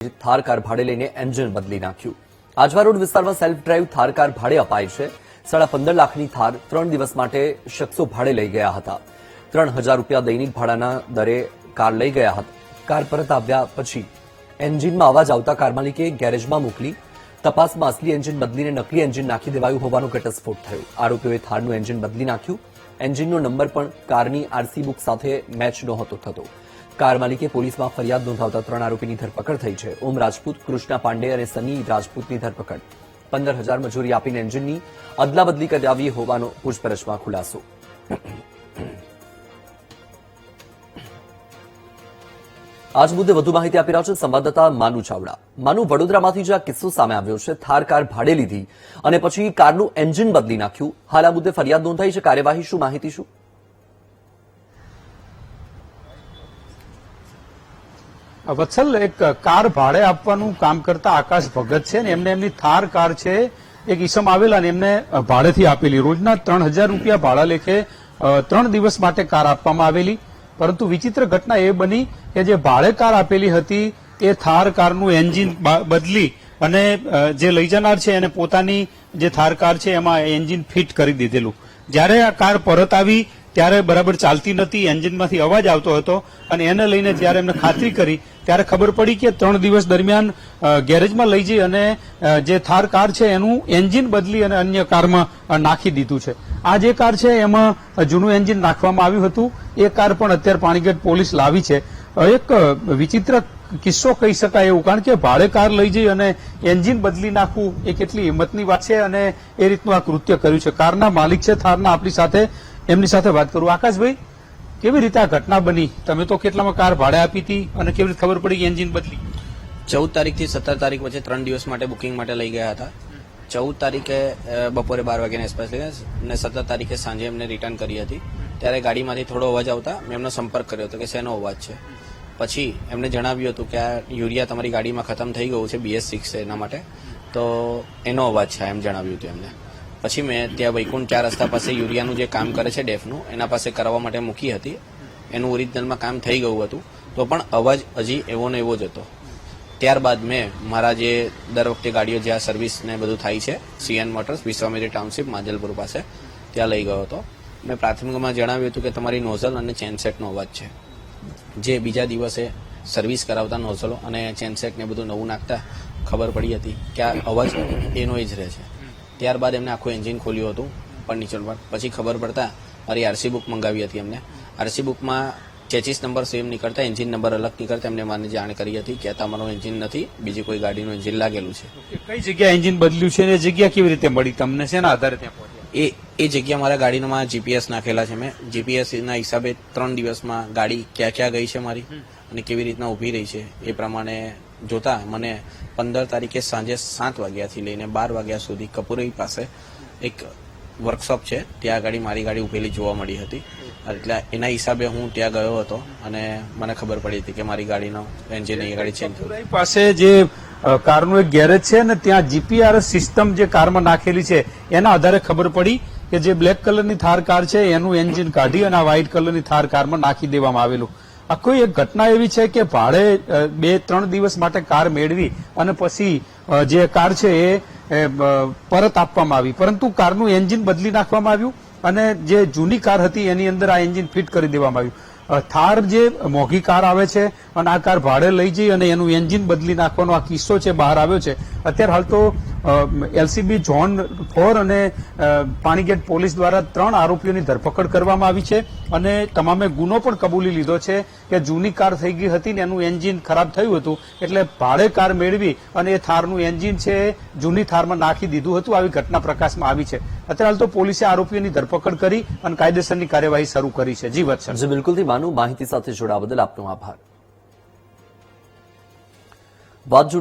Thar car ભાડે લઈને engine બદલી નાખ્યું। આજવા રોડ વિસ્તારમાં સેલ્ફ ડ્રાઈવ થાર કાર ભાડે અપાઈ છે। 15.5 લાખની થાર 3 દિવસ માટે શખ્સો ભાડે લઈ ગયા હતા। 3000 રૂપિયા દૈનિક ભાડાના દરે કાર લઈ ગયા હતા। કાર પરત આવ્યા પછી એન્જિનમાં અવાજ આવતા કાર માલિકે ગેરેજમાં મોકલી તપાસમાં અસલી એન્જિન બદલીને નકલી એન્જિન નાખી દેવાયું હોવાનો ઘટસ્ફોટ થયો। આરોપીઓએ થારનું એન્જિન બદલી નાખ્યું। એન્જિનનો નંબર પણ કારની આરસી બુક સાથે મેચ નહોતો થતો। કાર માલિકે પોલીસમાં ફરિયાદ નોંધાવતા 3 આરોપીની ધરપકડ થઈ છે। ઓમ રાજપૂત, કૃષ્ણા પાંડે અને સની રાજપૂતની ધરપકડ। 15,000 મજૂરી આપીને એન્જિનની અદલાબદલી કરાવી હોવાનો પૂછપરછમાં ખુલાસો। આજ મુદ્દે વધુ માહિતી આપી રહ્યા છે સંવાદદાતા માનુ ચાવડા। માનુ, વડોદરામાંથી જે આ કિસ્સો સામે આવ્યો છે, થાર કાર ભાડે લીધી અને પછી કારનું એન્જિન બદલી નાખ્યું, હાલ આ મુદ્દે ફરિયાદ નોંધાઈ છે, કાર્યવાહી શું, માહિતી શું? વત્સલ, એક કાર ભાડે આપવાનું કામ કરતા આકાશ ભગત છે ને એમને એમની થાર કાર છે એક ઈસમ આવેલા ને એમને ભાડેથી આપેલી। રોજના 3000 રૂપિયા ભાડા લેખે 3 દિવસ માટે કાર આપવામાં આવેલી। પરંતુ વિચિત્ર ઘટના એ બની કે જે ભાડે કાર આપેલી હતી એ થાર કારનું એન્જિન બદલી અને જે લઈ જનાર છે એને પોતાની જે થાર કાર છે એમાં એન્જિન ફિટ કરી દીધેલું। જ્યારે આ કાર પરત આવી ત્યારે બરાબર ચાલતી નથી, એન્જિનમાંથી અવાજ આવતો હતો અને એને લઈને જ્યારે એમને ખાતરી કરી ત્યારે ખબર પડી કે 3 દિવસ દરમિયાન ગેરેજમાં લઈ જઈ અને જે થાર કાર છે એનું એન્જિન બદલી અને અન્ય કારમાં નાખી દીધું છે। આ જે કાર છે એમાં જૂનું એન્જિન નાખવામાં આવ્યું હતું। એ કાર પણ અત્યારે પાણીગેટ પોલીસ લાવી છે। એક વિચિત્ર કિસ્સો કહી શકાય એવું, કારણ કે ભાડે કાર લઈ જઈ અને એન્જિન બદલી નાખવું એ કેટલી હિંમતની વાત છે અને એ રીતનું આ કૃત્ય કર્યું છે। કારના માલિક છે થારના, આપણી સાથે એમની સાથે વાત કરું। આકાશભાઈ, કેવી રીતે આ ઘટના બની? તમે તો કેટલામાં કાર ભાડે આપી હતી અને કેવી રીતે ખબર પડી કે એન્જિન બદલી? 14 તારીખથી 17 તારીખ વચ્ચે 3 દિવસ માટે બુકિંગ માટે લઈ ગયા હતા। 14 તારીખે બપોરે 12 વાગ્યાની આસપાસ લઈને અને 17 તારીખે સાંજે એમને રિટર્ન કરી હતી। ત્યારે ગાડીમાંથી થોડો અવાજ આવતા મેં એમનો સંપર્ક કર્યો હતો કે શેનો અવાજ છે। પછી એમને જણાવ્યું હતું કે આ યુરિયા તમારી ગાડીમાં ખતમ થઈ ગયું છે, BS6 છે એના માટે, તો એનો અવાજ છે એમ જણાવ્યું હતું એમને। પછી મેં ત્યાં વૈકુંઠ 4 રસ્તા પાસે યુરિયાનું જે કામ કરે છે ડેફનું, એના પાસે કરાવવા માટે મૂકી હતી। એનું ઓરિજિનલમાં કામ થઈ ગયું હતું તો પણ અવાજ હજી એવો ને એવો જ હતો। ત્યારબાદ મેં મારા જે દર વખતે ગાડીઓ જ્યાં સર્વિસ ને બધું થાય છે, CN motors, Vishwamitri township, Majalpur પાસે, ત્યાં લઈ ગયો હતો। મેં પ્રાથમિકમાં જણાવ્યું હતું કે તમારી નોઝલ અને ચેનસેટનો અવાજ છે। જે બીજા દિવસે સર્વિસ કરાવતા નોઝલો અને ચેનસેટ ને બધું નવું નાખતા ખબર પડી હતી કે આ અવાજ એનો જ રહે છે। ત્યારબાદ એમને આખું એન્જિન ખોલ્યું હતું ફર્નિચર પર। પછી ખબર પડતા મારી આરસી બુક મંગાવી હતી એમને। આરસી બુકમાં ચેચીસ નંબર સેમ નીકળતા, એન્જિન નંબર અલગ નીકળતા એમને મને જાણ કરી હતી કે તમારું એન્જિન નથી, બીજી કોઈ ગાડીનું એન્જિન લાગેલું છે। કઈ જગ્યાએ એન્જિન બદલ્યું છે? એ જગ્યા કેવી રીતે મળી તમને? શેના આધારે ત્યાં પહોંચ્યા? એ જગ્યા મારા ગાડીમાં GPS નાખેલા છે મેં। GPS ના હિસાબે 3 દિવસમાં ગાડી ક્યાં ક્યાં ગઈ છે મારી અને કેવી રીતના ઊભી રહી છે એ પ્રમાણે જોતા મને 15 તારીખે સાંજે 7 વાગ્યાથી લઈને 12 વાગ્યા સુધી કપૂરી પાસે એક વર્કશોપ છે, ત્યાં આગળ મારી ગાડી ઉભેલી જોવા મળી હતી। એટલે એના હિસાબે હું ત્યાં ગયો હતો અને મને ખબર પડી હતી કે મારી ગાડીનો એન્જિન એ ગાડી ચેન્જ થઈ પાસે જે કારનું એક ગેરેજ છે ને ત્યાં GPRS સિસ્ટમ જે કારમાં નાખેલી છે એના આધારે ખબર પડી કે જે બ્લેક કલરની થાર કાર છે એનું એન્જિન કાઢી અને આ વ્હાઇટ કલરની થાર કારમાં નાખી દેવામાં આવેલું। આખી એક ઘટના એવી છે કે ભાડે 2-3 દિવસ માટે કાર મેળવી અને પછી જે કાર છે એ પરત આપવામાં આવી, પરંતુ કારનું એન્જિન બદલી નાખવામાં આવ્યું અને જે જૂની કાર હતી એની અંદર આ એન્જિન ફિટ કરી દેવામાં આવ્યું। થાર જે મોંઘી કાર આવે છે અને આ કાર ભાડે લઈ જઈ અને એનું એન્જિન બદલી નાખવાનો આ કિસ્સો છે બહાર આવ્યો છે। અત્યારે હાલ તો LCB ઝોન 4 અને પાણીગેટ પોલીસ દ્વારા 3 આરોપીઓની ધરપકડ કરવામાં આવી છે અને તમામે ગુનો પણ કબૂલી લીધો છે કે જૂની કાર થઈ ગઈ હતી ને એનું એન્જિન ખરાબ થયું હતું એટલે ભાડે કાર મેળવી અને એ થારનું એન્જિન છે જૂની થારમાં નાખી દીધું હતું। આવી ઘટના પ્રકાશમાં આવી છે। અત્યારે હાલ તો પોલીસે આરોપીઓની ધરપકડ કરી અને કાયદેસરની કાર્યવાહી શરૂ કરી છે। જી વત્સલ। જી બિલકુલથી માનુ, માહિતી સાથે જોડાવા બદલ આપનો આભાર।